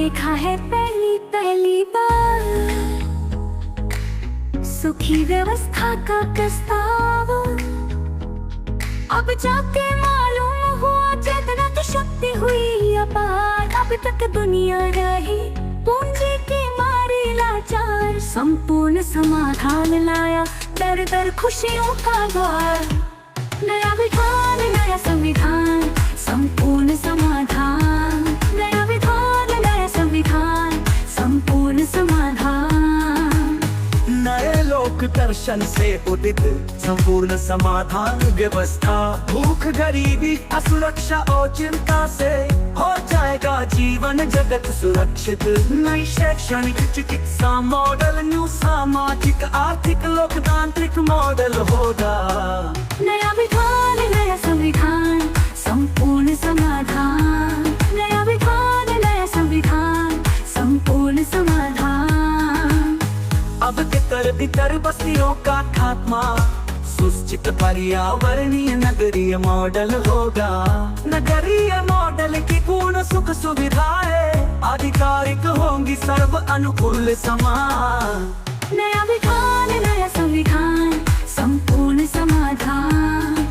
देखा है पहली पहली बार सुखी व्यवस्था का प्रस्ताव। अब जाके मालूम हुआ चेतना की शक्ति हुई अपार। अब तक दुनिया रही पूंजी की मारी लाचार। संपूर्ण समाधान लाया दर दर खुशियों का द्वार। नया विधान नया संविधान संपूर्ण समाधान। नया विधान नया संविधान संपूर्ण समाधान। नए लोक दर्शन से उदित संपूर्ण समाधान व्यवस्था। भूख गरीबी असुरक्षा और चिंता से हो जाएगा जीवन जगत सुरक्षित। नई शैक्षणिक चिकित्सा मॉडल न्यू सामाजिक आर्थिक लोकतांत्रिक मॉडल होगा। नया विधान नया संविधान संपूर्ण समाधान। नया विधान नया संविधान संपूर्ण समाधान। अब तितर बितर बस्तियों का खात्मा सुनिश्चित पर्यावरणीय नगरीय मॉडल होगा। नगरीय मॉडल की पूर्ण सुख सुविधाएं आधिकारिक होंगी सर्व अनुकूल समाज। नया विधान नया संविधान संपूर्ण समाधान।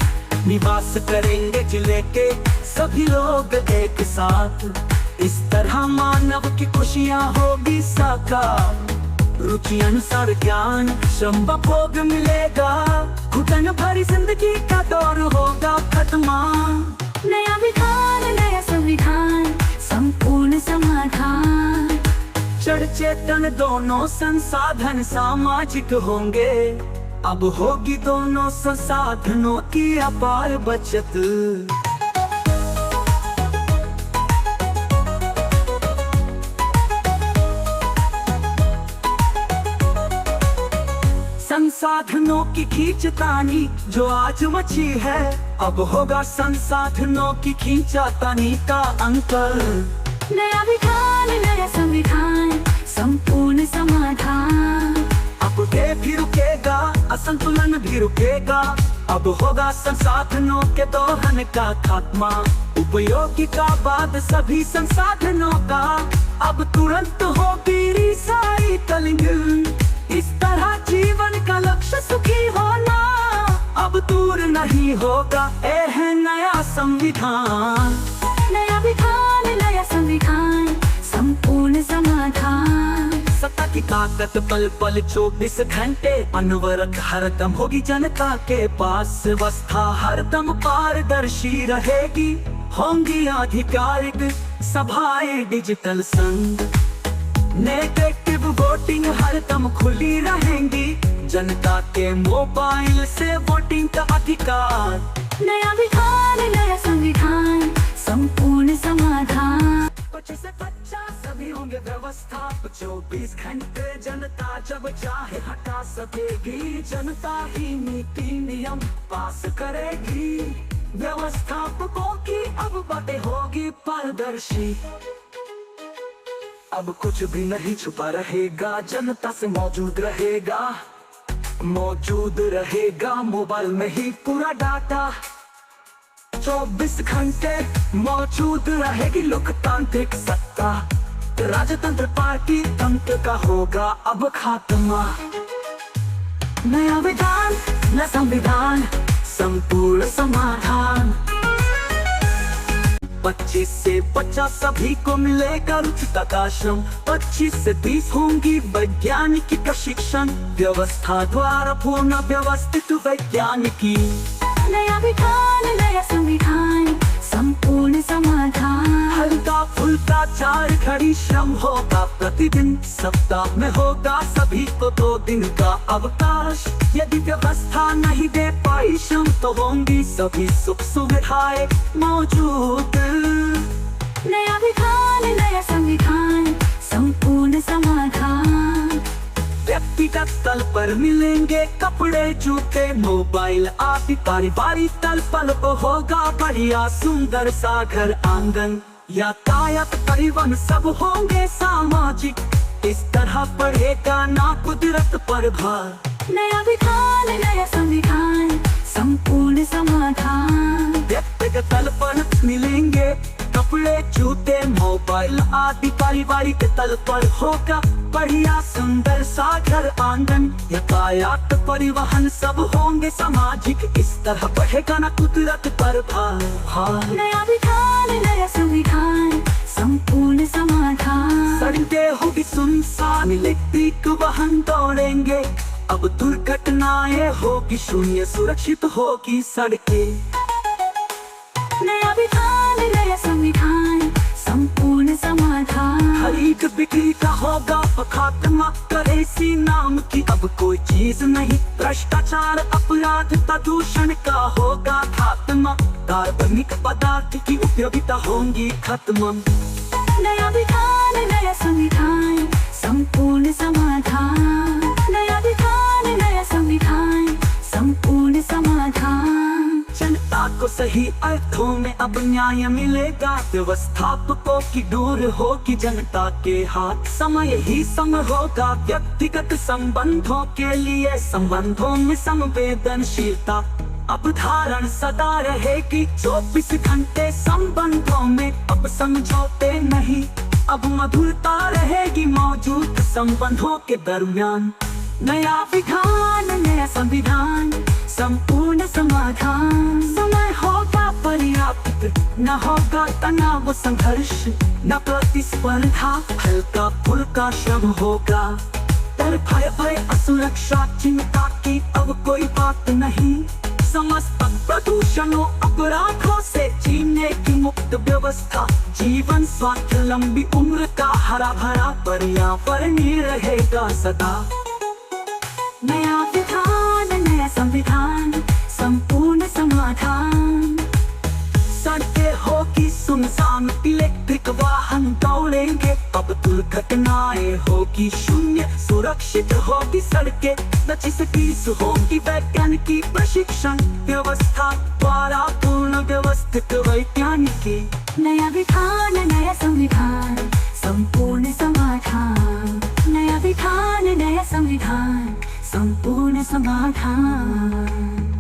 निवास करेंगे जिले के सभी लोग एक साथ। इस तरह मानव की खुशियाँ होगी साकार। रुचि अनुसार ज्ञान श्रम भोग मिलेगा। घुटन भरी जिंदगी का दौर होगा खत्मा। नया विधान नया संविधान संपूर्ण समाधान। जड़ चेतन दोनों संसाधन सामाजिक होंगे। अब होगी दोनों संसाधनों की अपार बचत। संसाधनों की खींचतानी जो आज मची है अब होगा संसाधनों की खींचातानी का अंतर। नया विधान नया संविधान संपूर्ण समाधान। अब दे भी रुकेगा असंतुलन भी रुकेगा। अब होगा संसाधनों के दोहन का खात्मा। उपयोगी का बाद सभी संसाधनों का अब तुरंत होगी रिसाइकलिंग। इस तरह जीवन का लक्ष्य सुखी होना अब दूर नहीं होगा। ये है नया संविधान। नया विधान नया संविधान संपूर्ण समाधान। सत्ता की ताकत पल पल 24 घंटे अनवरत हरदम होगी जनता के पास। व्यवस्था हरदम पारदर्शी रहेगी। होंगी आधिकारिक सभाएं डिजिटल संघ। नेगेटिव वोटिंग हरदम खुली रहेंगी। जनता के मोबाइल से वोटिंग का अधिकार। नया विधान नया संविधान संपूर्ण समाधान। 25 से 50 सभी होंगे व्यवस्था। 24 घंटे जनता जब चाहे हटा सकेगी। जनता ही नीति नियम पास करेगी। व्यवस्थापकों की अब बातें होगी पारदर्शी। अब कुछ भी नहीं छुपा रहेगा। जनता से मौजूद रहेगा मोबाइल में ही पूरा डाटा। 24 घंटे मौजूद रहेगी लोकतांत्रिक सत्ता। राजतंत्र पार्टी तंत्र का होगा अब खात्मा। नया विधान नया संविधान संपूर्ण समाधान। 25 से 50 सभी को मिलेगा उचित आश्रम। 25 से 30 होंगी वैज्ञानिक प्रशिक्षण। व्यवस्था द्वारा पूर्ण व्यवस्थित वैज्ञानिकी। नया विधान नया संविधान संपूर्ण समाधान। हल्का फुल्का 4 घड़ी श्रम होगा प्रतिदिन। सप्ताह में होगा सभी को 2 दिन का अवकाश। यदि व्यवस्था नहीं दे पाई श्रम तो होंगी सभी सुख सुविधाएं मौजूद। नया विधान नया संविधान संपूर्ण समाधान। व्यक्तिगत तल पर मिलेंगे कपड़े जूते मोबाइल आदि। पारिवारिक तल पर होगा बढ़िया सुंदर सा घर आंगन। यातायात परिवहन सब होंगे सामाजिक। इस तरह पड़ेगा ना कुदरत पर भार। नया विधान नया संविधान संपूर्ण समाधान। व्यक्तिगत तल पर मिलेंगे कपड़े जूते मोबाइल बैल आदि पारिवारिक तल पर होगा बढ़िया सुंदर सा घर आंगन। यातायात परिवहन सब होंगे सामाजिक, इस तरह बढ़ेगा ना कुदरत पर भार। नया विधान नया संविधान संपूर्ण समाधान। सड़कें होगी सुनसान, इलेक्ट्रिक वाहन दौड़ेंगे, अब दुर्घटनाएं होगी शून्य, सुरक्षित होगी सड़कें। नया विधान नया संविधान संपूर्ण समाधान। खरीद बिक्री का होगा खात्मा, करेंसी नाम की अब कोई चीज नहीं। भ्रष्टाचार अपराध प्रदूषण का होगा खात्मा, कार्बनिक पदार्थ की उपयोगिता होंगी खत्म। नया विधान नया संविधान संपूर्ण समाधान। नया विधान नया संविधान संपूर्ण समाधान। जनता को सही अर्थों में अब न्याय मिलेगा, व्यवस्थापकों की दूर होगी जनता के हाथ। समय ही समय होगा व्यक्तिगत संबंधों के लिए, संबंधों में संवेदनशीलता अब धारण सदा रहेगी। 24 घंटे संबंधों में अब समझौते नहीं, अब मधुरता रहेगी मौजूद संबंधों के दरमियान। नया विधान नया संविधान संपूर्ण समाधान। समय होगा पर्याप्त, न होगा तनाव संघर्ष, न प्रतिस्पर्धा, हल्का फुल्का श्रम होगा। डर भय असुरक्षा चिंता की अब कोई बात नहीं। समस्त प्रदूषणों अपराधों से जीने की मुक्त व्यवस्था, जीवन स्वास्थ्य लंबी उम्र का हरा भरा पर्यावरणीय रहेगा सदा। नया विधान नया संविधान संपूर्ण समाधान। सड़कें होगी सुनसान, इलेक्ट्रिक वाहन दौड़ेंगे, अब दुर्घटनाएं होगी शून्य, सुरक्षित होगी सड़कें। 25 होगी वैज्ञानिक प्रशिक्षण व्यवस्था द्वारा पूर्ण व्यवस्थित वैज्ञानिकी। नया विधान नया संविधान संपूर्ण समाधान। नया विधान नया संविधान संपूर्ण समाधान।